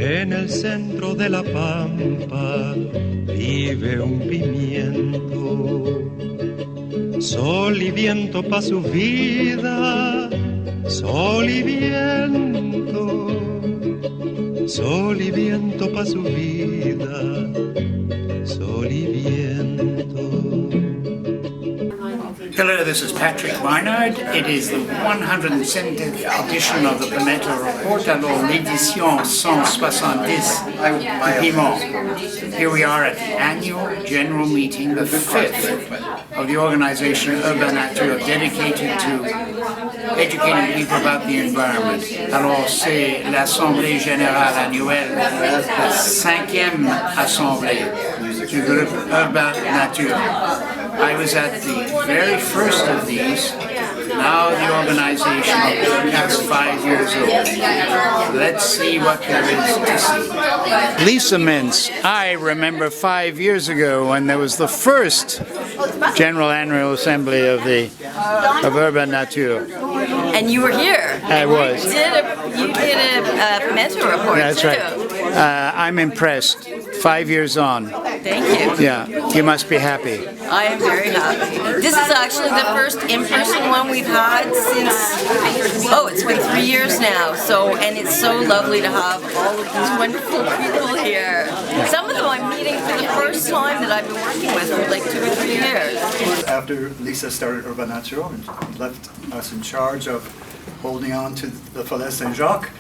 En el centro de la pampa vive un pimiento. Sol y viento pa' su vida, sol y viento. Sol y viento pa' su vida, sol y viento. Hello, this is Patrick Barnard. It is the 170th edition of the Pimento Report, alors l'édition 170 du Pimento. Here we are at the annual general meeting, the 5th of the organization UrbaNature, dedicated to educating people about the environment. Alors c'est l'Assemblée Générale Annuelle, la 5e Assemblée du groupe UrbaNature. I was at the very first of these. Now the organization is 5 years old. Let's see what there is to see. Lisa Mintz, I remember 5 years ago when there was the first General Annual Assembly of UrbaNature. And you were here. I was. You did a Pimento report. That's too. right. I'm impressed. 5 years on. Thank you. Yeah, you must be happy. I am very happy. This is actually the first in-person one we've had since, it's been 3 years now. And it's so lovely to have all of these wonderful people here. Some of them I'm meeting for the first time that I've been working with for like 2 or 3 years. After Lisa started UrbaNature and left us in charge of holding on to the Falaise Saint-Jacques,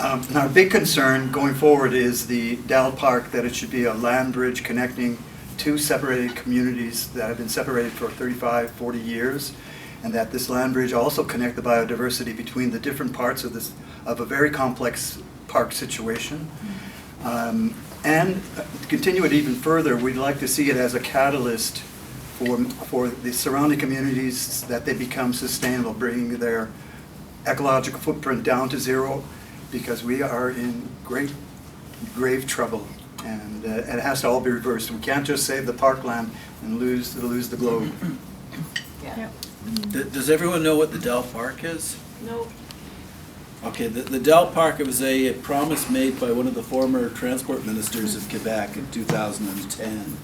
and our big concern going forward is the Dal Park, that it should be a land bridge connecting two separated communities that have been separated for 35, 40 years, and that this land bridge also connect the biodiversity between the different parts of a very complex park situation. And to continue it even further, we'd like to see it as a catalyst for the surrounding communities, that they become sustainable, bringing their ecological footprint down to zero, because we are in grave trouble, and it has to all be reversed. We can't just save the parkland and lose the globe. Yeah. Does everyone know what the Dal Park is? No. Okay, the Dal Park, it was a promise made by one of the former transport ministers of Quebec in 2010.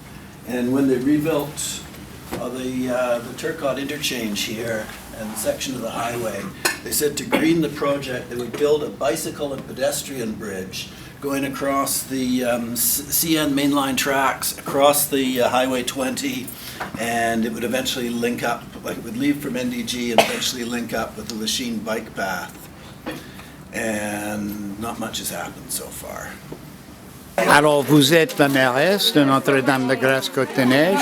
And when they rebuilt the Turcotte interchange here and the section of the highway, they said to green the project they would build a bicycle and pedestrian bridge going across the CN mainline tracks, across the Highway 20, and it would eventually link up, like it would leave from NDG and eventually link up with the Lachine bike path. And not much has happened so far. Alors, vous êtes la mairesse de Notre-Dame-de-Grâce-Côte-des-Neiges.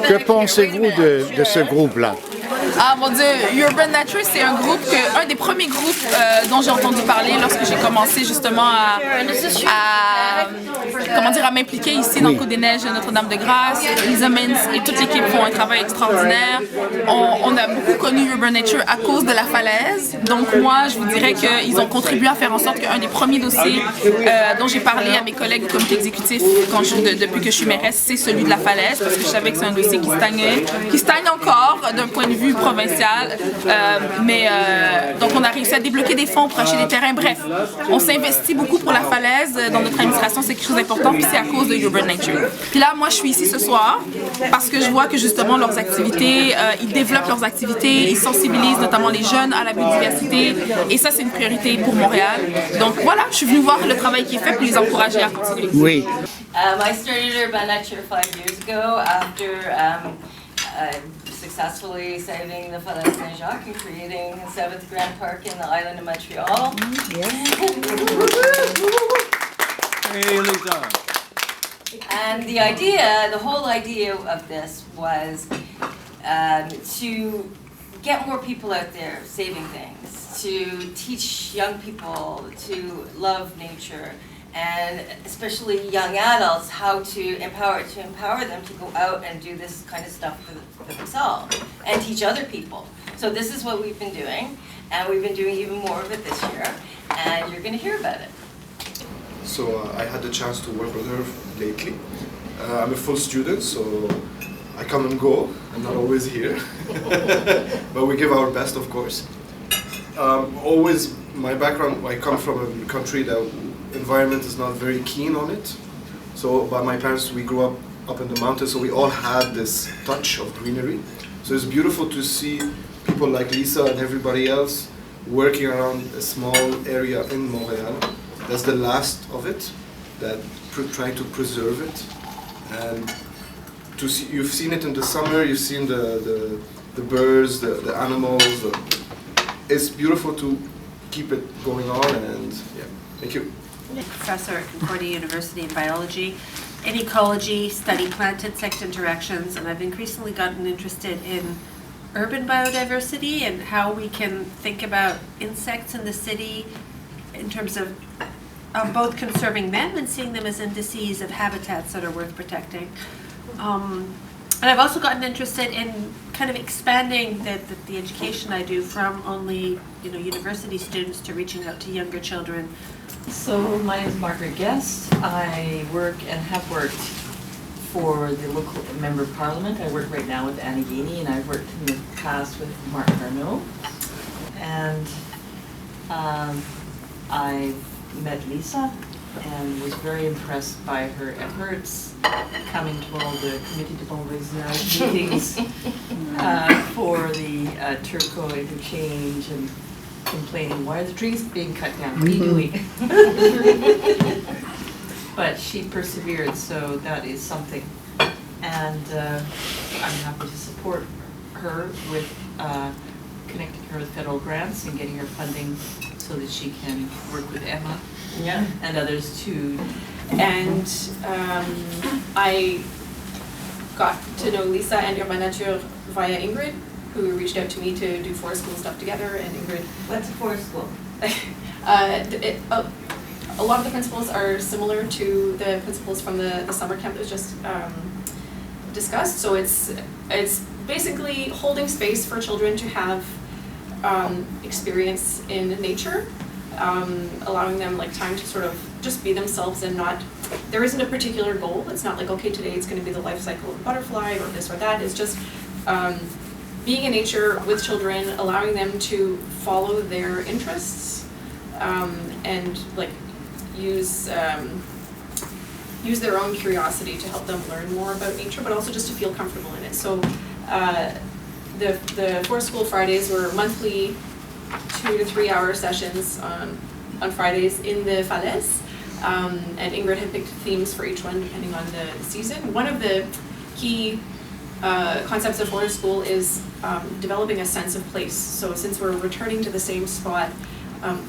Que pensez-vous de ce groupe-là? Ah mon Dieu, UrbaNature, c'est un des premiers groupes dont j'ai entendu parler lorsque j'ai commencé justement à m'impliquer ici dans le Côte-des-Neiges de Notre-Dame-de-Grâce. Lisa Mintz et toute l'équipe font un travail extraordinaire. On a beaucoup connu UrbaNature à cause de la falaise. Donc moi, je vous dirais qu'ils ont contribué à faire en sorte qu'un des premiers dossiers dont j'ai parlé à mes collègues du comité exécutif depuis que je suis mairesse, c'est celui de la falaise, parce que je savais que c'est un dossier qui stagne encore d'un point de vue provincial, donc on a réussi à débloquer des fonds pour acheter des terrains. Bref, on s'investit beaucoup pour la falaise dans notre administration, c'est quelque chose d'important, puis c'est à cause de UrbaNature. Puis là, moi je suis ici ce soir parce que je vois que justement leurs activités, ils développent leurs activités, ils sensibilisent notamment les jeunes à la biodiversité, et ça c'est une priorité pour Montréal. Donc voilà, je suis venue voir le travail qui est fait pour les encourager à continuer. Oui. I started UrbaNature 5 years ago after successfully saving the Falaise Saint-Jacques and creating the 7th Grand Park in the island of Montreal. Hey, Lisa. And the whole idea of this was to get more people out there saving things, to teach young people to love nature, and especially young adults how to empower them to go out and do this kind of stuff for themselves and teach other people. So this is what we've been doing, and we've been doing even more of it this year, and you're going to hear about it. So I had the chance to work with her lately. I'm a full student, so I come and go. I'm not always here, but we give our best, of course. Always, my background, I come from a country that environment is not very keen on it. So, but my parents, we grew up in the mountains, so we all had this touch of greenery. So it's beautiful to see people like Lisa and everybody else working around a small area in Montreal. That's the last of it, that trying to preserve it. And to see, you've seen it in the summer, you've seen the birds, the animals. It's beautiful to keep it going on, and yeah, thank you. Professor at Concordia University in biology. In ecology, study plant insect interactions, and I've increasingly gotten interested in urban biodiversity and how we can think about insects in the city in terms of both conserving them and seeing them as indices of habitats that are worth protecting. And I've also gotten interested in kind of expanding the education I do from only university students to reaching out to younger children. So my name is Margaret Guest. I work and have worked for the local member of parliament. I work right now with Anna Guiney, and I've worked in the past with Mark Carnot. And I met Lisa and was very impressed by her efforts coming to all the Comité de Bon Voisinage meetings for the Turco interchange and complaining, why are the trees being cut down? What are you doing? But she persevered, so that is something. And I'm happy to support her with connecting her with federal grants and getting her funding so that she can work with Emma and others too. And I got to know Lisa and UrbaNature via Ingrid, who reached out to me to do forest school stuff together. And Ingrid, What's a forest school? A lot of the principles are similar to the principles from the summer camp that was just discussed. So it's basically holding space for children to have experience in nature, allowing them time to sort of just be themselves and not, there isn't a particular goal. It's not like, okay, today it's going to be the life cycle of a butterfly or this or that. It's just being in nature with children, allowing them to follow their interests and use their own curiosity to help them learn more about nature, but also just to feel comfortable in it. So the Forest School Fridays were monthly 2 to 3 hour sessions on Fridays in the Falaise, and Ingrid had picked themes for each one depending on the season. One of the key concepts of Forest School is developing a sense of place. So since we're returning to the same spot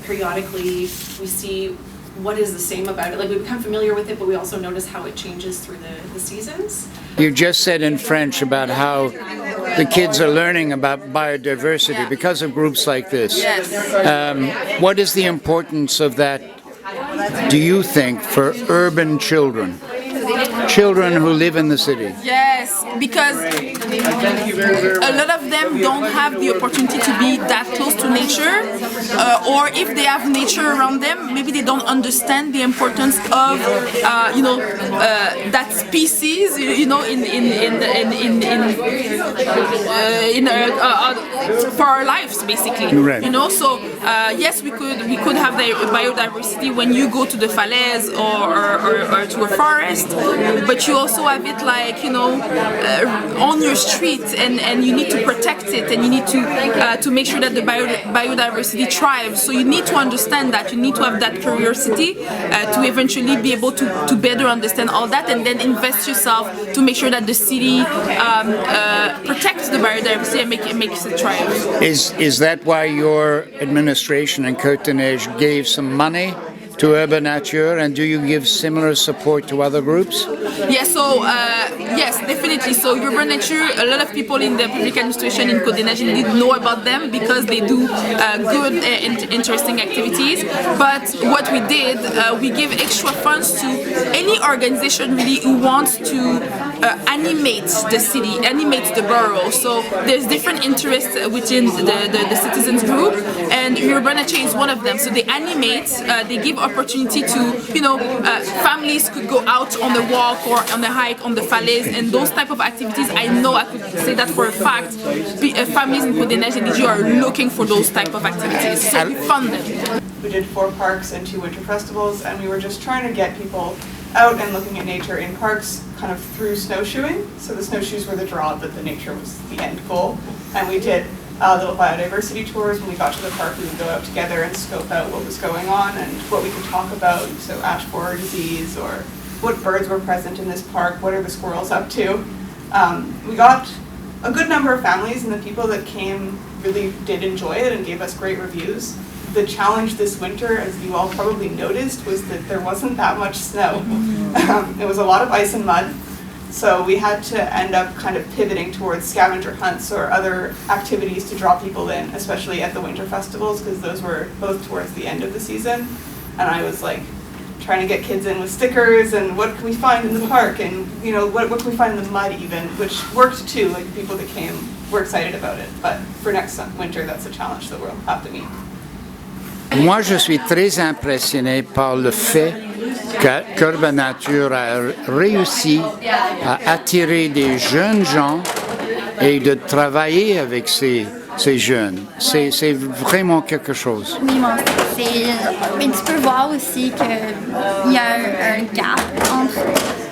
periodically, we see what is the same about it. We become familiar with it, but we also notice how it changes through the seasons. You just said in French about how the kids are learning about biodiversity because of groups like this. Yes. What is the importance of that, do you think, for urban children? Children who live in the city. Yes, because a lot of them don't have the opportunity to be that close to nature, or if they have nature around them, maybe they don't understand the importance of that species, for our lives, basically. Right. So yes, we could have the biodiversity when you go to the falaise or to a forest. But you also have it on your street, and you need to protect it, and you need to make sure that the biodiversity thrives. So you need to understand that. You need to have that curiosity to eventually be able to better understand all that, and then invest yourself to make sure that the city protects the biodiversity and makes it thrive. Is that why your administration in Côte-de-Neige gave some money to UrbaNature, and do you give similar support to other groups? Yes, yes, definitely. So UrbaNature, a lot of people in the public administration in Côte-de-Neige didn't know about them because they do good and interesting activities. But what we did, we give extra funds to any organization really who wants to animate the city, animate the borough. So there's different interests within the citizens group, and UrbaNature is one of them. So they animate, they give opportunity to, families could go out on the walk or on the hike on the falaise, and those type of activities, I know I could say that for a fact, families in Côte-des-Neiges and DG are looking for those type of activities, so we fund them. We did 4 parks and 2 winter festivals, and we were just trying to get people out and looking at nature in parks kind of through snowshoeing. So the snowshoes were the draw, but the nature was the end goal. And we did little biodiversity tours. When we got to the park, we would go out together and scope out what was going on and what we could talk about. So ash borer disease, or what birds were present in this park, what are the squirrels up to. We got a good number of families, and the people that came really did enjoy it and gave us great reviews. The challenge this winter, as you all probably noticed, was that there wasn't that much snow. It was a lot of ice and mud, so we had to end up kind of pivoting towards scavenger hunts or other activities to draw people in, especially at the winter festivals, because those were both towards the end of the season. And I was like trying to get kids in with stickers and what can we find in the park, and what can we find in the mud even, which worked too. Like the people that came were excited about it, but for next winter, that's a challenge that we'll have to meet. Moi, je suis très impressionné par le fait qu'UrbaNature a réussi à attirer des jeunes gens et de travailler avec ces jeunes. C'est vraiment quelque chose. Oui, mais tu peux voir aussi qu'il y a un gap entre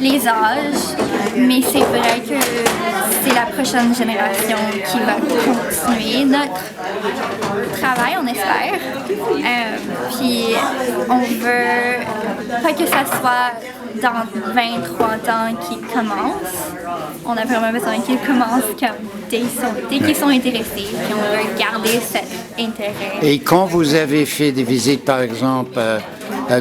les âges, mais c'est vrai que c'est la prochaine génération qui va continuer notre travail, on espère. Puis on veut pas que ça soit dans 20-30 ans qu'ils commencent. On a vraiment besoin qu'ils commencent dès qu'ils sont intéressés, puis on veut garder cet intérêt. Et quand vous avez fait des visites, par exemple,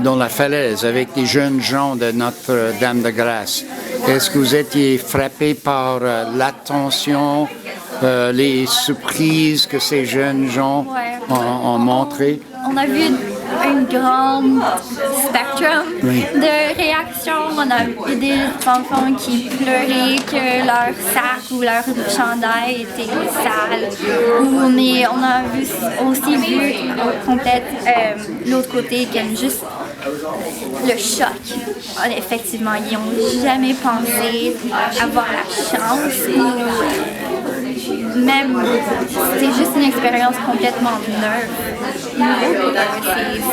dans la falaise avec des jeunes gens de Notre-Dame-de-Grâce, est-ce que vous étiez frappé par l'attention, les surprises que ces jeunes gens ont montrées? On a vu un grand spectrum de réactions. On a vu des enfants qui pleuraient que leur sac ou leur chandail était sale. On a aussi vu complète l'autre qui aime juste le choc. Effectivement, ils n'ont jamais pensé avoir la chance ou même c'était juste une expérience complètement neuve.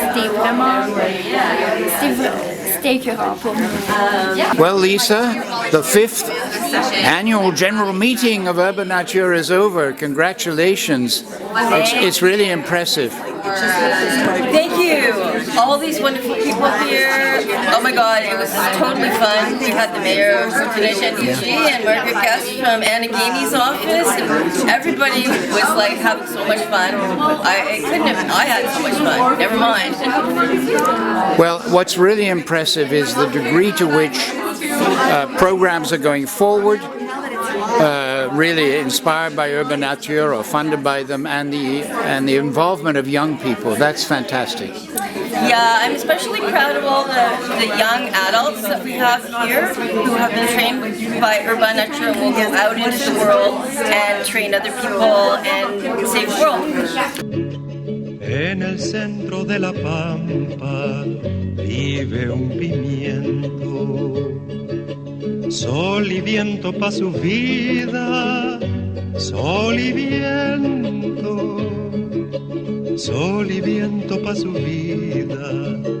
C'était vraiment c'était écœurant pour nous. Well, Lisa, the 5th annual general meeting of UrbaNature is over. Congratulations. It's really impressive. Thank you. All these wonderful people here. Oh my God, it was totally fun. We had the mayor of Côte-des-Neiges DG and Margaret Guest from Anna Gamey's office. And everybody was like having so much fun. I had so much fun. Never mind. Well, what's really impressive is the degree to which programs are going forward, really inspired by UrbaNature or funded by them, and the involvement of young people. That's fantastic. Yeah, I'm especially proud of all the young adults that we have here who have been trained by UrbaNature and will go out into the world and train other people and save the world. En el centro de la pampa vive un pimiento. Sol y viento pa' su vida, sol y viento, sol y viento pa' su vida.